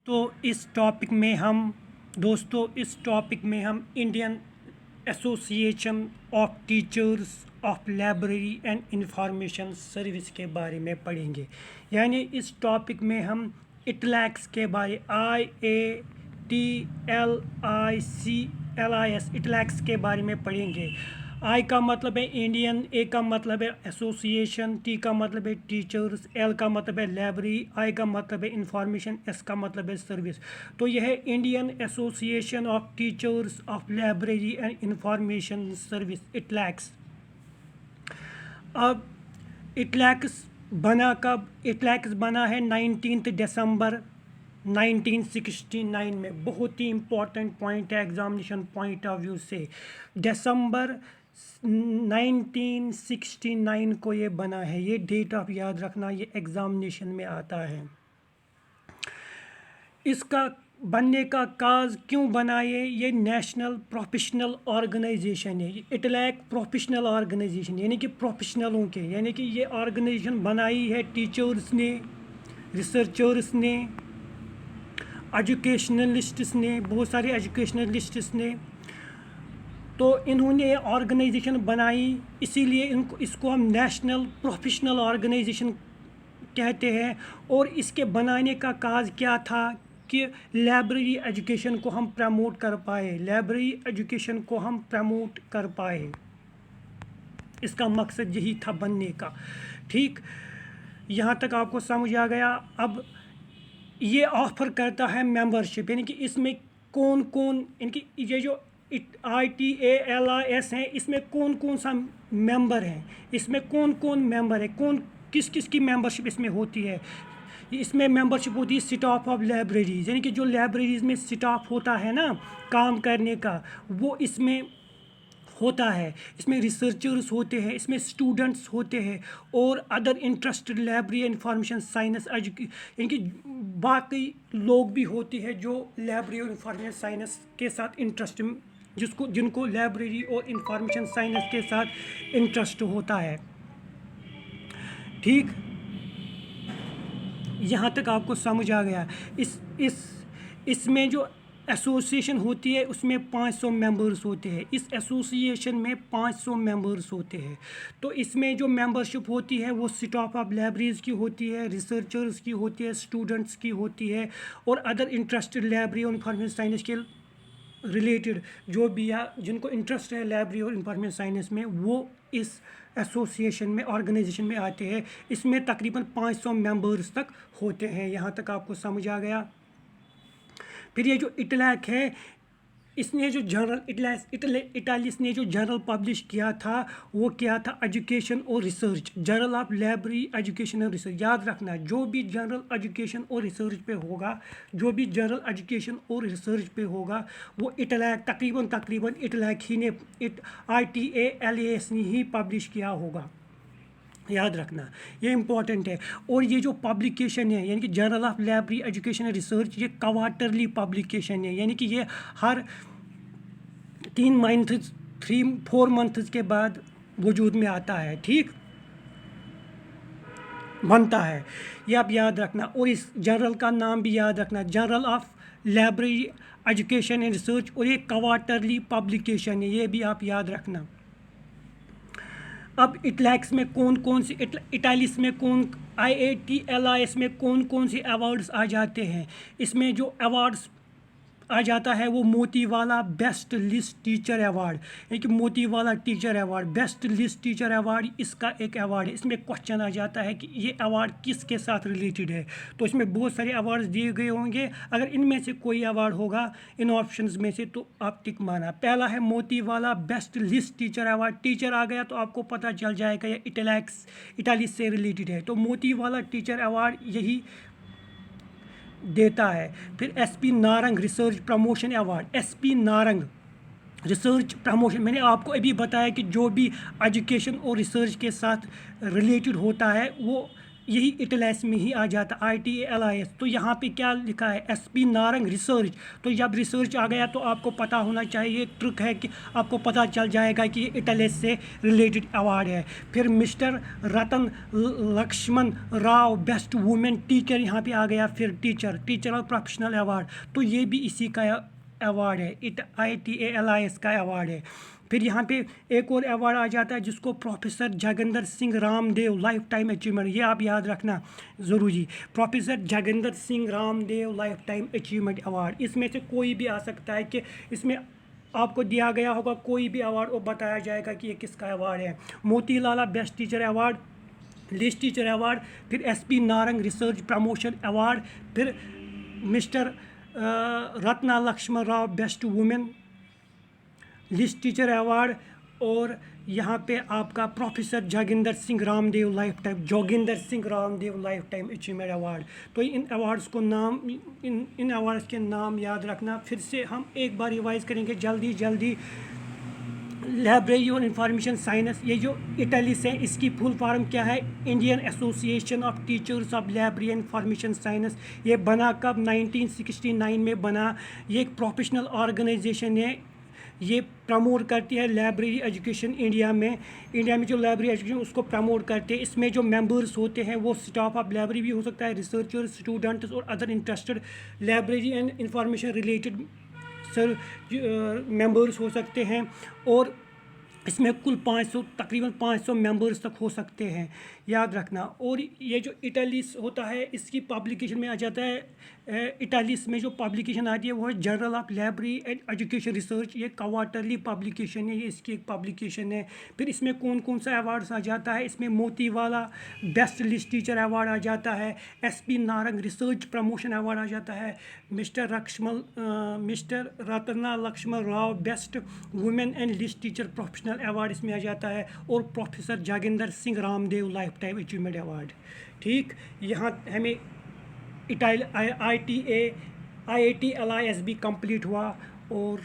दोस्तों इस टॉपिक में हम Indian association of teachers of library and information service के बारे में पढ़ेंगे। यानी इस टॉपिक में हम इटलैक्स के बारे IATLICLIS इटलैक्स के बारे में पढ़ेंगे। आई का मतलब है इंडियन, ए का मतलब है एसोसिएशन, टी का मतलब है टीचर्स, एल का मतलब है लाइब्रेरी, आई का मतलब है इंफॉर्मेशन, एस का मतलब है सर्विस। तो यह है Indian association of teachers of library and information service IATLIS. अब इटलैक्स बना कब? इटलैक्स बना है 19 दिसंबर 1969 में। बहुत ही इम्पोर्टेंट पॉइंट है एग्जामिनेशन पॉइंट ऑफ व्यू से। दिसंबर 1969 को ये बना है। ये डेट आप याद रखना, ये एग्जामिनेशन में आता है। इसका बनने का काज क्यों बना ये नेशनल प्रोफेशनल ऑर्गेनाइजेशन है। ये इटलैक प्रोफेशनल ऑर्गेनाइजेशन यानी कि प्रोफेशनलों के, यानी कि ये ऑर्गेनाइजेशन बनाई है टीचर्स ने, रिसर्चर्स ने, एजुकेशनलिस्ट्स ने, बहुत सारे एजुकेशनलिस्ट्स ने। तो इन्होंने ऑर्गेनाइजेशन बनाई, इसीलिए इसको हम नेशनल प्रोफेशनल ऑर्गेनाइजेशन कहते हैं। और इसके बनाने का काज क्या था कि लाइब्रेरी एजुकेशन को हम प्रमोट कर पाए, लाइब्रेरी एजुकेशन को हम प्रमोट कर पाए। इसका मकसद यही था बनने का। ठीक, यहाँ तक आपको समझ आ गया। अब ये ऑफ़र करता है मेंबरशिप, यानी कि इसमें कौन कौन, इनकी ये जो ITALIS हैं, इसमें कौन कौन सा मेंबर है, इसमें कौन कौन मेंबर है, कौन किस किस की मेंबरशिप इसमें होती है। इसमें मेंबरशिप होती है स्टाफ ऑफ लाइब्रेरीज, यानी कि जो लाइब्रेरीज में स्टाफ होता है ना काम करने का, वो इसमें होता है। इसमें रिसर्चर्स होते हैं, इसमें स्टूडेंट्स होते हैं और other interested library information science यानी कि बाकी लोग भी होते हैं जो लाइब्रेरी और इंफॉर्मेशन साइंस के साथ इंटरेस्ट, जिनको लाइब्रेरी और इंफॉर्मेशन साइंस के साथ इंटरेस्ट होता है। ठीक, यहाँ तक आपको समझ आ गया। इसमें जो एसोसिएशन होती है उसमें 500 मेंबर्स होते हैं। इस एसोसिएशन में 500 मेंबर्स होते हैं। तो इसमें जो मेंबरशिप होती है वो स्टाफ ऑफ लाइब्रेरीज की होती है, रिसर्चर्स की होती है, स्टूडेंट्स की होती है और अदर इंटरेस्टेड लाइब्रेरी और इंफॉर्मेशन साइंस के रिलेटेड जो भी या जिनको इंटरेस्ट है लाइब्रेरी और इंफॉर्मेशन साइंस में, वो इस एसोसिएशन में, ऑर्गेनाइजेशन में आते हैं। इसमें तकरीबन 500 मेंबर्स तक होते हैं। यहाँ तक आपको समझ आ गया। फिर ये जो इटलैक है, इसने जो जर्नल इटालिस ने जो जर्नल पब्लिश किया था वो क्या था? एजुकेशन और research, journal of library education और रिसर्च। याद रखना, जो भी जर्नल एजुकेशन और रिसर्च पे होगा, जो भी जर्नल एजुकेशन और रिसर्च पे होगा, वो इटलैक तकरीबन इटलैक ही ने, ITALIS ने ही पब्लिश किया होगा। याद रखना, ये इम्पॉर्टेंट है। और ये जो पब्लिकेशन है यानी कि journal of library education research, ये क्वार्टरली पब्लिकेशन है, यानी कि ये हर 3-4 मंथ्स के बाद वजूद में आता है। ठीक, बनता है, ये आप याद रखना। और इस जर्नल का नाम भी याद रखना, journal of library education and research, और ये क्वार्टरली पब्लिकेशन है, ये भी आप याद रखना। अब इटलैक्स में कौन कौन सी, इटालिस में कौन, IATLIS में कौन कौन से अवार्ड्स आ जाते हैं? इसमें जो अवार्ड्स आ जाता है वो मोती वाला बेस्ट लिस्ट टीचर अवार्ड, यानी कि मोती वाला teacher award, best list teacher award, इसका एक अवार्ड है। इसमें क्वेश्चन आ जाता है कि ये अवार्ड किसके साथ रिलेटेड है। तो इसमें बहुत सारे अवार्ड्स दिए गए होंगे, अगर इनमें से कोई अवार्ड होगा इन ऑप्शंस में से तो आप टिक माना। पहला है मोती वाला best list teacher award. Teacher आ गया तो आपको पता चल जाएगा ये इटालिस से रिलेटेड है, तो मोती वाला टीचर अवार्ड यही देता है। फिर SP Narang research promotion award, SP Narang research promotion, मैंने आपको अभी बताया कि जो भी एजुकेशन और रिसर्च के साथ रिलेटेड होता है वो यही इटलैस में ही आ जाता ITALIS। तो यहाँ पे क्या लिखा है, SP नारंग रिसर्च। तो जब रिसर्च आ गया तो आपको पता होना चाहिए, एक ट्रिक है कि आपको पता चल जाएगा कि ये इटलैस से रिलेटेड अवार्ड है। फिर mister Ratan Lakshman Rao best women teacher यहाँ पे आ गया। फिर टीचर और प्रोफेशनल अवार्ड, तो ये भी इसी का अवार्ड है, ITALIS का अवार्ड है। फिर यहाँ पे एक और अवार्ड आ जाता है जिसको professor Jagendra Singh Ramdev life time achievement, ये आप याद रखना ज़रूरी। Professor Jagendra Singh Ramdev life time achievement award, इसमें से कोई भी आ सकता है कि इसमें आपको दिया गया होगा कोई भी अवार्ड और बताया जाएगा कि ये किसका अवार्ड है। Moti Lala best teacher award, list teacher award, फिर SP Narang research promotion award, फिर mister Ratna Lakshman Rao best women list teacher award, और यहाँ पे आपका professor Joginder Singh Ramdev life time achievement award. तो इन अवार्ड्स को नाम इन अवार्ड्स के नाम याद रखना। फिर से हम एक बार रिवाइज करेंगे जल्दी। लाइब्रेरी और इंफॉर्मेशन साइंस, ये जो इटलीस है इसकी फुल फॉर्म क्या है, Indian association of teachers of library and information science. ये बना कब, 1969 में बना। ये एक प्रोफेशनल ऑर्गेनाइजेशन है, ये प्रमोट करती है लाइब्रेरी एजुकेशन इंडिया में जो लाइब्रेरी एजुकेशन उसको प्रमोट करते हैं। इसमें जो मेंबर्स होते हैं वो स्टाफ ऑफ लाइब्रेरी भी हो सकता है, रिसर्चर्स, स्टूडेंट्स और other interested library and information related sir members हो सकते हैं। और इसमें कुल 500 तकरीबन 500 मेंबर्स तक हो सकते हैं, याद रखना। और ये जो इटलीस होता है इसकी पब्लिकेशन में आ जाता है, इटलीस में जो पब्लिकेशन आती है वो है journal of library and education research. ये क्वार्टरली पब्लिकेशन है, ये इसकी एक पब्लिकेशन है। फिर इसमें कौन कौन सा अवार्ड्स आ जाता है, इसमें मोती वाला बेस्ट लिस्ट टीचर अवार्ड आ जाता है, SP Narang research promotion award आ जाता है, mister Ratna Lakshman Rao best women and list teacher professional award इसमें आ जाता है, और professor Joginder Singh Ramdev life time achievement award. ठीक, यहाँ हमें IATLIS भी कंप्लीट हुआ। और